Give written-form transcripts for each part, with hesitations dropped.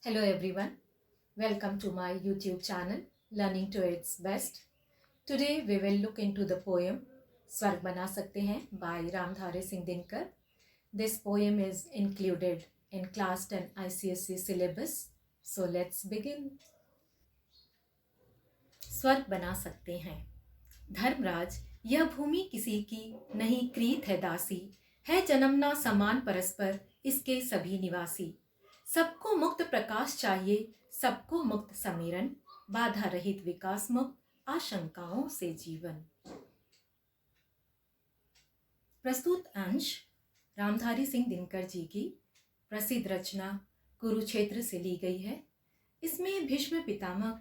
Hello everyone, welcome to my YouTube channel Learning to Its Best. Today we will look into the poem स्वर्ग बना सकते हैं by Ramdhare Singh Dinkar. This poem is included in class 10 ICSE syllabus. So let's begin. स्वर्ग बना सकते हैं। धर्मराज, यह भूमि किसी की नहीं क्रीत है दासी, है जन्मना समान परस्पर इसके सभी निवासी। सबको मुक्त प्रकाश चाहिए, सबको मुक्त समीरण, बाधा रहित विकास मुक्त आशंकाओं से जीवन। प्रस्तुत अंश रामधारी सिंह दिनकर जी की प्रसिद्ध रचना कुरुक्षेत्र से ली गई है। इसमें भीष्म पितामह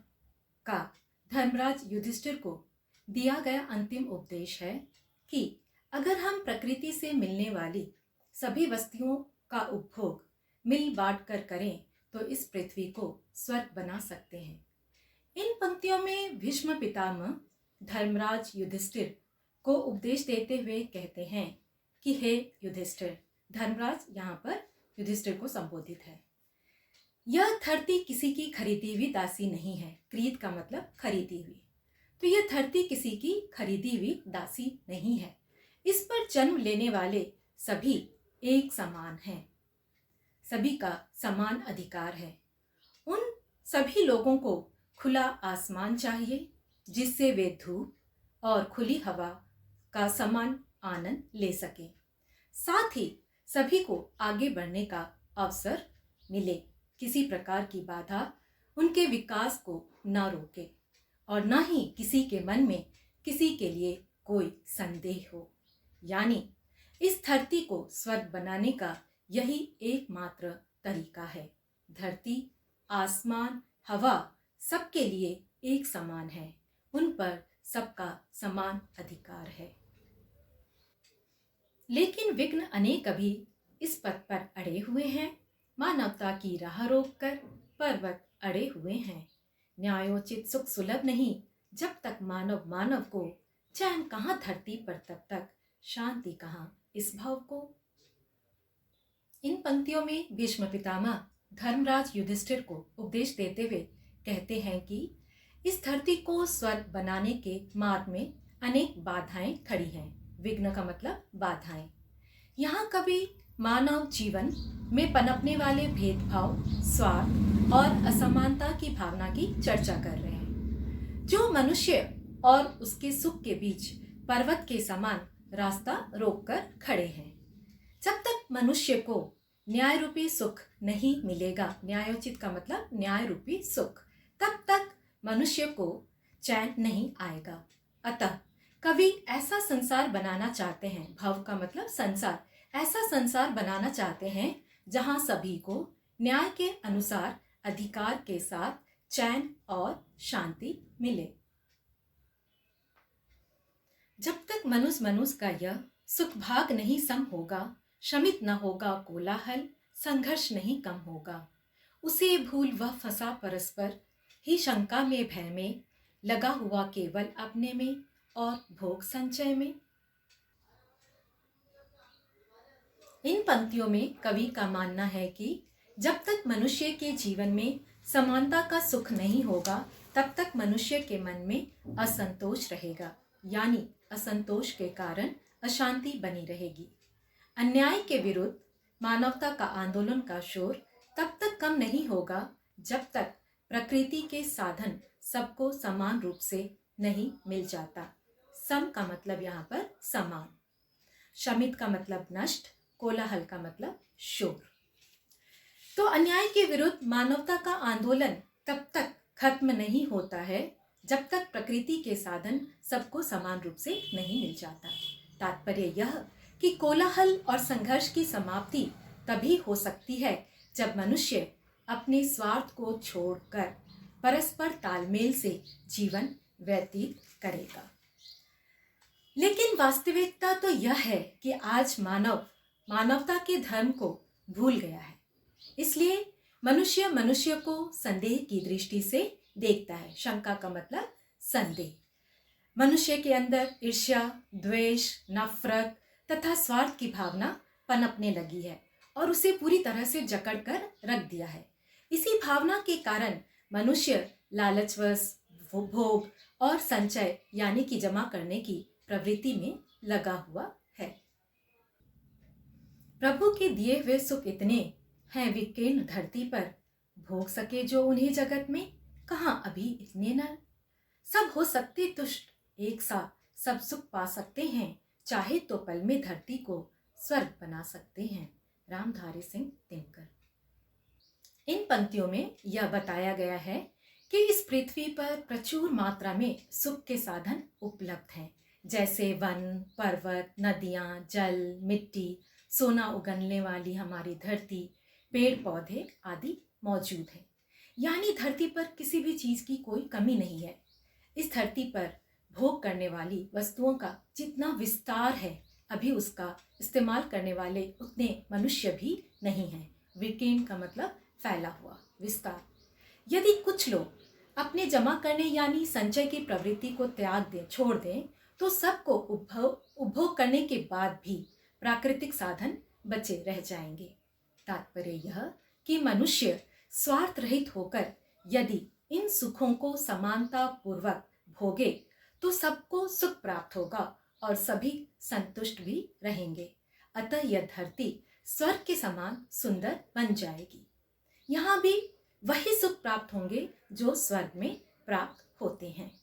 का धर्मराज युधिष्ठिर को दिया गया अंतिम उपदेश है कि अगर हम प्रकृति से मिलने वाली सभी वस्तुओं का उपभोग मिल बांट कर करें तो इस पृथ्वी को स्वर्ग बना सकते हैं। इन पंक्तियों में भीष्म पितामह धर्मराज युधिष्ठिर को उपदेश देते हुए कहते हैं कि हे युधिष्ठिर, धर्मराज यहाँ पर युधिष्ठिर को संबोधित है। यह धरती किसी की खरीदी हुई दासी नहीं है। क्रीत का मतलब खरीदी हुई, तो यह धरती किसी की खरीदी हुई दासी नहीं है। इस पर जन्म लेने वाले सभी एक समान हैं, सभी का समान अधिकार है। उन सभी लोगों को खुला आसमान चाहिए जिससे वे धूप और खुली हवा का समान आनंद ले सके। साथ ही सभी को आगे बढ़ने का अवसर मिले, किसी प्रकार की बाधा उनके विकास को न रोके और न ही किसी के मन में किसी के लिए कोई संदेह हो। यानी इस धरती को स्वर्ग बनाने का यही एकमात्र तरीका है। धरती, आसमान, हवा सबके लिए एक समान है, उन पर सबका समान अधिकार है। लेकिन विघ्न अनेक अभी इस पथ पर अड़े हुए हैं। मानवता की राह रोककर पर्वत अड़े हुए हैं। न्यायोचित सुख सुलभ नहीं, जब तक मानव मानव को, चैन कहाँ धरती पर तब तक शांति कहाँ इस भाव को। इन पंक्तियों में भीष्म पितामह धर्मराज युधिष्ठिर को उपदेश देते हुए कहते हैं कि इस धरती को स्वर्ग बनाने के मार्ग में अनेक बाधाएं खड़ी हैं। विघ्न का मतलब बाधाएं। यहाँ कभी मानव जीवन में पनपने वाले भेदभाव, स्वार्थ और असमानता की भावना की चर्चा कर रहे हैं, जो मनुष्य और उसके सुख के बीच पर्वत के समान रास्ता रोककर खड़े हैं। जब तक मनुष्य को न्याय रूपी सुख नहीं मिलेगा, न्यायोचित का मतलब न्याय रूपी सुख, तब तक मनुष्य को चैन नहीं आएगा। अतः कवि ऐसा संसार बनाना चाहते हैं, भव का मतलब संसार, ऐसा संसार बनाना चाहते हैं जहां सभी को न्याय के अनुसार अधिकार के साथ चैन और शांति मिले। जब तक मनुष्य का यह सुख भाग नहीं सम होगा, शमित न होगा कोलाहल, संघर्ष नहीं कम होगा, उसे भूल वह फंसा परस्पर ही शंका में भय में, लगा हुआ केवल अपने में और भोग संचय में। इन पंक्तियों में कवि का मानना है कि जब तक मनुष्य के जीवन में समानता का सुख नहीं होगा, तब तक मनुष्य के मन में असंतोष रहेगा। यानी असंतोष के कारण अशांति बनी रहेगी। अन्याय के विरुद्ध मानवता का आंदोलन का शोर तब तक कम नहीं होगा जब तक प्रकृति के साधन सबको समान रूप से नहीं मिल जाता। सम का मतलब यहाँ पर समान, शमित का मतलब नष्ट, कोलाहल का मतलब शोर। तो अन्याय के विरुद्ध मानवता का आंदोलन तब तक खत्म नहीं होता है जब तक प्रकृति के साधन सबको समान रूप से नहीं मिल जाता। तात्पर्य यह कि कोलाहल और संघर्ष की समाप्ति तभी हो सकती है जब मनुष्य अपने स्वार्थ को छोड़कर परस्पर तालमेल से जीवन व्यतीत करेगा। लेकिन वास्तविकता तो यह है कि आज मानवता के धर्म को भूल गया है। इसलिए मनुष्य मनुष्य को संदेह की दृष्टि से देखता है। शंका का मतलब संदेह। मनुष्य के अंदर ईर्ष्या, द्वेष, नफरत तथा स्वार्थ की भावना पनपने लगी है और उसे पूरी तरह से जकड़ कर रख दिया है। इसी भावना के कारण मनुष्य लालचवश भोग और संचय यानी कि जमा करने की प्रवृत्ति में लगा हुआ है। प्रभु के दिए हुए सुख इतने हैं विकीर्ण धरती पर, भोग सके जो उन्हें जगत में, कहाँ अभी इतने नर। सब हो सकते तुष्ट एक सा, सब सुख पा सकते हैं, चाहे तो पल में धरती को स्वर्ग बना सकते हैं। रामधारी सिंह दिनकर। इन पंक्तियों में यह बताया गया है कि इस पृथ्वी पर प्रचुर मात्रा में सुख के साधन उपलब्ध हैं, जैसे वन, पर्वत, नदियां, जल, मिट्टी, सोना उगलने वाली हमारी धरती, पेड़ पौधे आदि मौजूद हैं। यानी धरती पर किसी भी चीज की कोई कमी नहीं है। इस धरती पर भोग करने वाली वस्तुओं का जितना विस्तार है, अभी उसका इस्तेमाल करने वाले उतने मनुष्य भी नहीं हैं। विकीर्ण का मतलब फैला हुआ, विस्तार। यदि कुछ लोग अपने जमा करने यानी संचय की प्रवृत्ति को त्याग दें, छोड़ दें, तो सबको उपभोग करने के बाद भी प्राकृतिक साधन बचे रह जाएंगे। तात्पर्य यह कि मनुष्य स्वार्थ रहित होकर यदि इन सुखों को समानता पूर्वक भोगे तो सबको सुख प्राप्त होगा और सभी संतुष्ट भी रहेंगे। अतः यह धरती स्वर्ग के समान सुंदर बन जाएगी। यहाँ भी वही सुख प्राप्त होंगे जो स्वर्ग में प्राप्त होते हैं।